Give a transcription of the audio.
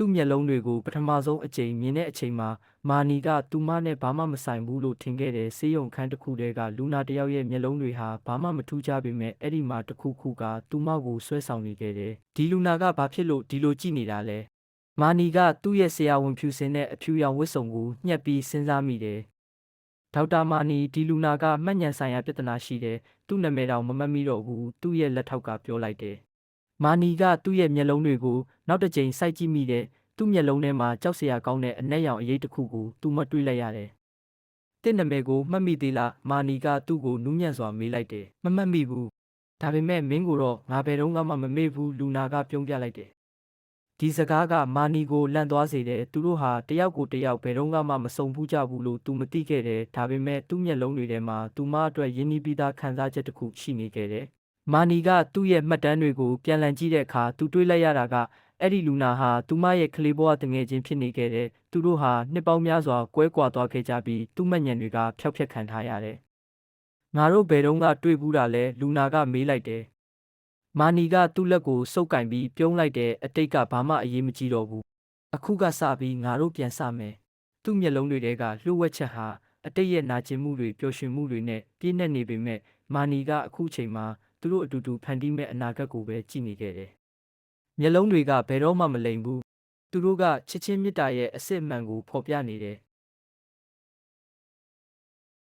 သူ့မျက်လုံးတွေကိုပထမဆုံးအကြိမ်မြင်တဲ့အချိန်မှာမာနီကသူမနဲ့ဘာမှမဆိုင်ဘူးလို့ထင်ခဲ့တယ်ဆေးရုံခန်းတစ်ခုတည်းကလူနာတစ်ယောက်ရဲ့မျက်လုံးတွေဟာဘာမှမထူးခြားပေမဲ့အဲ့ဒီမှာတစ်ခုခုကသူမကိုဆွဲဆောင်နေခဲ့တယ်ဒီလူနာကဘာဖြစ်လို့ဒီလိုကြည့်နေတာလဲမာနီကသူ့ရဲ့ဆရာဝန်ဖြူစင်တဲ့အဖြူရောင်ဝတ်စုံကိုညှက်ပြီးစဉ်းစားမိတယ်ဒေါက်တာမာနီဒီလူနာကမှတ်ဉာဏ်ဆိုင်ရာပြဿနာရှိတယ်သူ့နာမည်တောင်မမှတ်မိတော့ဘူးသူ့ရဲ့လက်ထောက်ကပြောလိုက်တယ်မာနီကသူ့ရဲ့မျက်လုံးတွေကိုနောက်တစ်ကြိမ်စိုက်ကြည့်မိတဲ့သူ့မျက်လုံးထဲမှာကြောက်စရာကောင်းတဲ့အနက်ရောင်အရေးတစ်ခုကိုသူမတွေ့လိုက်ရတယ်။တင့်နာမည်ကိုမှတ်မိသေးလားမာနီကသူ့ကိုနူးညံ့စွာမေးလိုက်တယ်။မမှတ်မိဘူး။ဒါပေမဲ့မင်းကိုတော့ငါဘယ်တော့မှမမေ့ဘူးလူနာကပြုံးပြလိုက်တယ်။ဒီစကားကမာနီကိုလန့်သွားစေတယ်သူတို့ဟာတယောက်ကိုတယောက်ဘယ်တော့မှမစုံဘူးကြဘူးလို့သူမသိခဲ့တယ်ဒါပေမဲ့သူ့မျက်လုံးတွေထဲမှာသူမအတွက်ရင်းနှီးပြီးသားခံစားချက်တစ်ခုရှိနေခဲ့တယ်။မာနီကသူ့ရဲ့မှတ်တမ်းတွေကိုပြန်လှန်ကြည့်တဲ့အခါသူတွေးလိုက်ရတာကအဲ့ဒီလူနာဟာသူမရဲ့ကလေးဘဝတငယ်ချင်းဖြစ်နေခဲ့တဲ့သူတို့ဟာနှစ်ပေါင်းများစွာကွဲကွာသွားခဲ့ကြပြီးသူ့မှတ်ဉာဏ်တွေကဖျောက်ဖျက်ခံထားရတယ်။ငါတို့ဘယ်တော့မှတွေ့ဘူးတာလဲလူနာကမေးလိုက်တယ်။မာနီကသူ့လက်ကိုစုပ်ကင်ပြီးပြုံးလိုက်တဲ့အတိတ်ကဘာမှအရေးမကြီးတော့ဘူး။အခုကစပြီးငါတို့ပြန်စမယ်။သူ့မျက်လုံးတွေထဲကလှုပ်ဝက်ချက်ဟာအတိတ်ရဲ့နာကျင်မှုတွေပျော်ရွှင်မှုတွေနဲ့ပြည့်နှက်နေပေမဲ့မာနီကအခုချိန်မှာသူတို့အတူတူဖန်တီးမဲ့အနာဂတ်ကိုပဲကြည့်နေခဲ့တယ်။မျက်လုံးတွေကဘယ်တော့မှမလိမ်ဘူး။သူတို့ကချစ်ချင်းမေတ္တာရဲ့အစစ်အမှန်ကိုဖော်ပြနေတယ်။